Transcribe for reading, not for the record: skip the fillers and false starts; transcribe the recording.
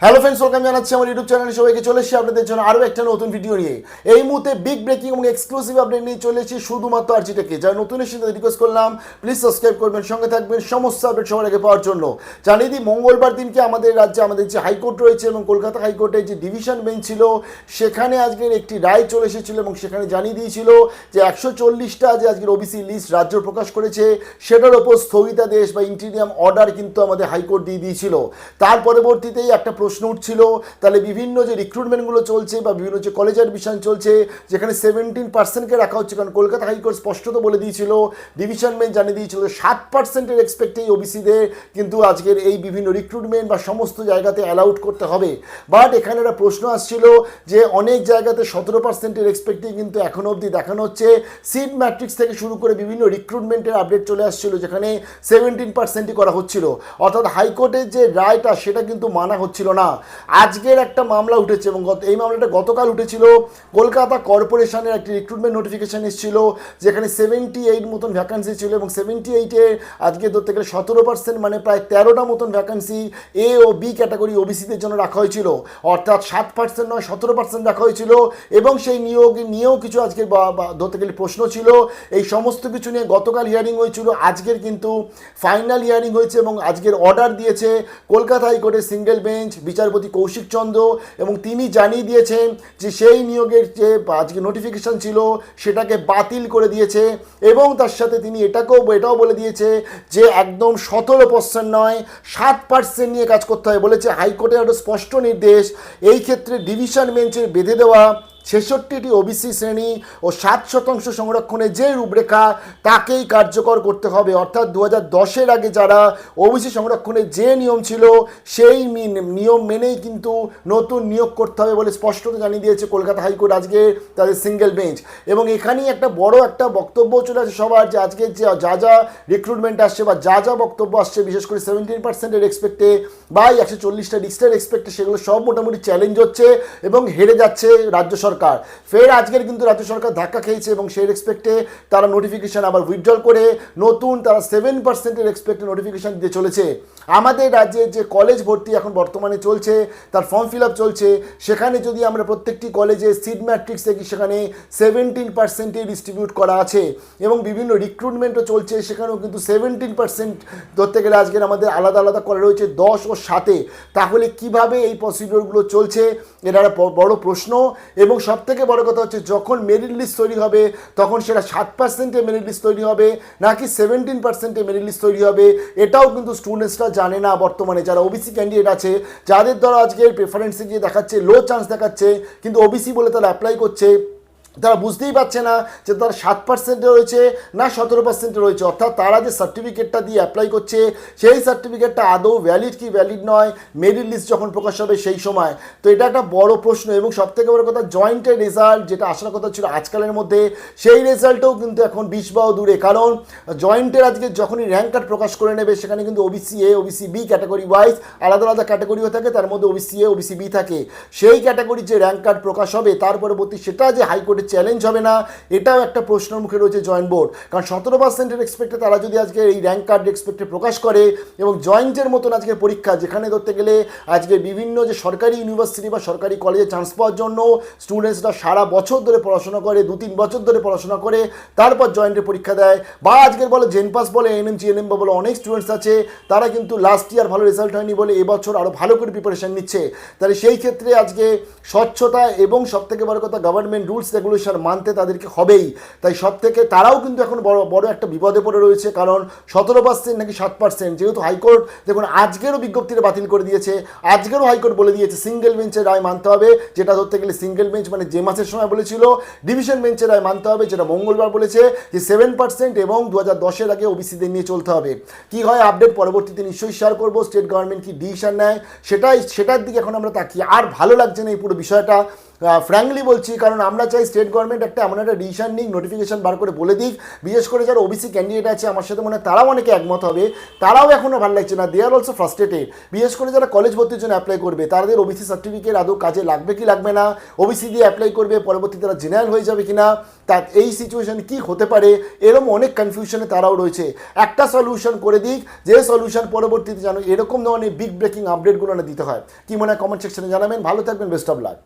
Hello friends, welcome জানাচ্ছি আমার YouTube চ্যানেলে সবাইকে। চলে এসেছি আপনাদের জন্য আরও একটা নতুন ভিডিও নিয়ে। এই মুহূর্তে বিগ ব্রেকিং এবং এক্সক্লুসিভ আপডেট নিয়ে চলে এসেছি শুধুমাত্র আরজিটাকে। যারা নতুন এসে তাদের রিকোয়েস্ট করলাম প্লিজ সাবস্ক্রাইব করবেন, সঙ্গে থাকবেন সমস্ত আপডেট সবার আগে পাওয়ার জন্য। জানিয়ে দিই, মঙ্গলবার দিনকে আমাদের রাজ্যে আমাদের যে হাইকোর্ট রয়েছে এবং কলকাতা হাইকোর্টের যে ডিভিশন বেঞ্চ ছিল সেখানে আজকের একটি রায় চলে এসেছিল এবং সেখানে জানিয়ে দিয়েছিল যে 140টা যে আজকের ওবিসি লিস্ট রাজ্য প্রকাশ করেছে সেটার ওপর স্থগিতাদেশ বা ইন্টিরিয়াম অর্ডার কিন্তু আমাদের হাইকোর্ট দিয়ে দিয়েছিল। তার পরবর্তীতেই একটা প্রশ্ন উঠছিল, তাহলে বিভিন্ন যে রিক্রুটমেন্টগুলো চলছে বা বিভিন্ন যে কলেজ অ্যাডমিশন চলছে যেখানে 17%কে রাখা হচ্ছে, কারণ কলকাতা হাইকোর্ট স্পষ্টত বলে দিয়েছিল, ডিভিশন বেঞ্চ জানিয়ে দিয়েছিল 7%-এর এক্সপেক্টে ওবিসিদের কিন্তু আজকের এই বিভিন্ন রিক্রুটমেন্ট বা সমস্ত জায়গাতে অ্যালাউড করতে হবে। বাট এখানে একটা প্রশ্ন আসছিল যে অনেক জায়গাতে 17%-এর এক্সপেক্টে কিন্তু এখনও অবধি দেখানো হচ্ছে। সিট ম্যাট্রিক্স থেকে শুরু করে বিভিন্ন রিক্রুটমেন্টের আপডেট চলে আসছিল যেখানে 17%ই করা হচ্ছিল, অর্থাৎ হাইকোর্টের যে রায়টা সেটা কিন্তু মানা হচ্ছিল না। আজকের একটা মামলা উঠেছে এবং এই মামলাটা গতকাল উঠেছিল। কলকাতা কর্পোরেশনের একটি রিক্রুটমেন্ট নোটিফিকেশন এসেছিল যেখানে 78 মতন ভ্যাকান্সি ছিল এবং 78-এ আজকে ধরতে গেলে 17% মানে প্রায় 13টা মতন ভ্যাকান্সি এ ও বি ক্যাটাগরি ওবিসিদের জন্য রাখা হয়েছিল, অর্থাৎ 7% নয় 17% রাখা হয়েছিল। এবং সেই নিয়োগ নিয়েও কিছু আজকে ধরতে গেলে প্রশ্ন ছিল। এই সমস্ত কিছু নিয়ে গতকাল হিয়ারিং হয়েছিল, আজকের কিন্তু ফাইনাল হিয়ারিং হয়েছে এবং আজকের অর্ডার দিয়েছে কলকাতা হাইকোর্টের সিঙ্গেল বেঞ্চ বিচারপতি কৌশিক চন্দ্র এবং তিনি জানিয়ে দিয়েছেন যে সেই নিয়োগের যে আজকে নোটিফিকেশন ছিল সেটাকে বাতিল করে দিয়েছে এবং তার সাথে তিনি এটাও বলে দিয়েছে যে একদম 17% নয় 7% নিয়ে কাজ করতে হবে। বলেছে হাইকোর্টের একটা স্পষ্ট নির্দেশ, এই ক্ষেত্রে ডিভিশন বেঞ্চের বেঁধে দেওয়া 66টি ওবিসি শ্রেণী ও 7% সংরক্ষণের যে রূপরেখা তাকেই কার্যকর করতে হবে, অর্থাৎ 2010-এর আগে যারা ওবিসি সংরক্ষণের যে নিয়ম ছিল সেই নিয়ম মেনেই কিন্তু নতুন নিয়োগ করতে হবে বলে স্পষ্টত জানিয়ে দিয়েছে কলকাতা হাইকোর্ট আজকে তাদের সিঙ্গেল বেঞ্চ। এবং এখানেই একটা বড় একটা বক্তব্য চলে আসে সবার যে আজকে যা রিক্রুটমেন্ট আসছে বা যা বক্তব্য আসছে, বিশেষ করে 17%-এর এক্সপেক্টে বা 140টা লিস্টের এক্সপেক্টে, সেগুলো সব মোটামুটি চ্যালেঞ্জ হচ্ছে এবং হেরে যাচ্ছে রাজ্য সরকার। ফের আজকের কিন্তু রাজ্য সরকার ধাক্কা খেয়েছে এবং সেই এক্সপেক্টে তারা নোটিফিকেশন আবার উইথড্রল করে নতুন তারা 7%-এর এক্সপেক্টে নোটিফিকেশন দিতে চলেছে। আমাদের রাজ্যে যে কলেজ ভর্তি এখন বর্তমানে চলছে তার ফর্ম ফিল আপ চলছে, সেখানে যদি আমরা প্রত্যেকটি কলেজে সিট ম্যাট্রিক্স দেখি সেখানে 17%-এ ডিস্ট্রিবিউট করা আছে এবং বিভিন্ন রিক্রুটমেন্টও চলছে সেখানেও কিন্তু 17% ধরতে গেলে আজকের আমাদের আলাদা আলাদা করা রয়েছে 10 ও 7-এ। তাহলে কিভাবে এই প্রসিডিওরগুলো চলছে এটা একটা বড় প্রশ্ন। এবং সবথেকে বড় কথা হচ্ছে যখন মেরিট লিস্ট তৈরি হবে তখন সেটা 7%-এ মেরিট লিস্ট তৈরি হবে নাকি 17%-এ মেরিট লিস্ট তৈরি হবে, এটাও কিন্তু স্টুডেন্টসরা জানে না। বর্তমানে যারা ওবিসি ক্যান্ডিডেট আছে যাদের দ্বারা আজকে প্রেফারেন্সে গিয়ে দেখাচ্ছে লো চান্স দেখাচ্ছে, কিন্তু ওবিসি বলে তারা অ্যাপ্লাই করছে, তারা বুঝতেই পারছে না যে তারা 7%-এ রয়েছে না 17%-এ রয়েছে, অর্থাৎ তারা যে সার্টিফিকেটটা দিয়ে অ্যাপ্লাই করছে সেই সার্টিফিকেটটা আদৌ ভ্যালিড কি ভ্যালিড নয় মেরিট লিস্ট যখন প্রকাশ হবে সেই সময়। তো এটা একটা বড় প্রশ্ন। এবং সবথেকে বড় কথা, জয়েন্টের রেজাল্ট যেটা আসার কথা ছিল আজকালের মধ্যে সেই রেজাল্টও কিন্তু এখন 20 বাও দূরে, কারণ জয়েন্টের আজকে যখনই র্যাঙ্ক কার্ড প্রকাশ করে নেবে সেখানে কিন্তু OBC A OBC B category wise আলাদা আলাদা ক্যাটাগরিও থাকে, তার মধ্যে ওবিসি এ ওবিসি বি থাকে। সেই ক্যাটাগরির যে র্যাঙ্ক কার্ড প্রকাশ হবে তার পরবর্তী সেটা যে হাইকোর্টে চ্যালেঞ্জ হবে না, এটাও একটা প্রশ্নের মুখে রয়েছে জয়েন্ট বোর্ড। কারণ 17%-এর এক্সপেক্টে তারা যদি আজকে এই র্যাঙ্ক কার্ড এক্সপেক্টে প্রকাশ করে এবং জয়েন্টের মতন আজকে পরীক্ষা যেখানে ধরতে গেলে আজকে বিভিন্ন যে সরকারি ইউনিভার্সিটি বা সরকারি কলেজে চান্স পাওয়ার জন্য স্টুডেন্টসরা সারা বছর ধরে পড়াশোনা করে, 2-3 বছর ধরে পড়াশোনা করে তারপর জয়েন্টের পরীক্ষা দেয়, বা আজকের বলে জেনপাস বলে এনএম জিএনএম বলে অনেক স্টুডেন্টস আছে তারা কিন্তু লাস্ট ইয়ার ভালো রেজাল্ট হয়নি বলে এবছর আরও ভালো করে প্রিপারেশন নিচ্ছে। তাহলে সেই ক্ষেত্রে আজকে স্বচ্ছতা এবং সবথেকে বড় কথা গভর্নমেন্ট রুলস রেগুলেশন মানতে তাদেরকে হবেই। তাই সব থেকে তারাও কিন্তু এখন বড় একটা বিপদে পড়ে রয়েছে, কারণ 17% নাকি 7%, যেহেতু হাইকোর্ট দেখুন আজকেরও বিজ্ঞপ্তিটা বাতিল করে দিয়েছে, আজকেরও হাইকোর্ট বলে দিয়েছে সিঙ্গেল বেঞ্চের রায় মানতে হবে, যেটা ধরতে গেলে সিঙ্গেল বেঞ্চ মানে যে মাসের সময় বলেছিল ডিভিশন বেঞ্চের রায় মানতে হবে, যেটা মঙ্গলবার বলেছে যে 7% এবং 2010-এর আগে ওবিসিদের নিয়ে চলতে হবে। কি হয় আপডেট পরবর্তীতে নিশ্চয়ই শেয়ার করবো, স্টেট গভর্নমেন্ট কি ডিসিশন নেয় সেটার দিকে এখন আমরা তাকিয়ে। আর ভালো লাগছে না এই পুরো বিষয়টা, ফ্র্যাঙ্কলি বলছি, কারণ আমরা চাই স্টেট গভর্নমেন্ট একটা এমন একটা ডিসিশন নিক, নোটিফিকেশন বার করে বলে দিক। বিশেষ করে যারা ওবিসি ক্যান্ডিডেট আছে আমার সাথে মনে হয় তারাও অনেকে একমত হবে, তারাও এখনও ভালো লাগছে না, দে আর অলসো ফ্রাস্ট্রেটেড। বিশেষ করে যারা কলেজ ভর্তির জন্য অ্যাপ্লাই করবে তাদের ওবিসি সার্টিফিকেট আদৌ কাজে লাগবে কি লাগবে না, ওবিসি দিয়ে অ্যাপ্লাই করবে পরবর্তীতে তারা জেনারেল হয়ে যাবে কিনা, তার এই সিচুয়েশন কি হতে পারে, এরকম অনেক কনফিউশনে তারাও রয়েছে। একটা সলিউশন করে দিক, যে সলিউশন পরবর্তীতে যেন এরকম ধরনের বিগ ব্রেকিং আপডেটগুলো না দিতে হয়। কি মনে হয় কমেন্ট সেকশনে জানাবেন। ভালো থাকবেন, বেস্ট অফ লাক।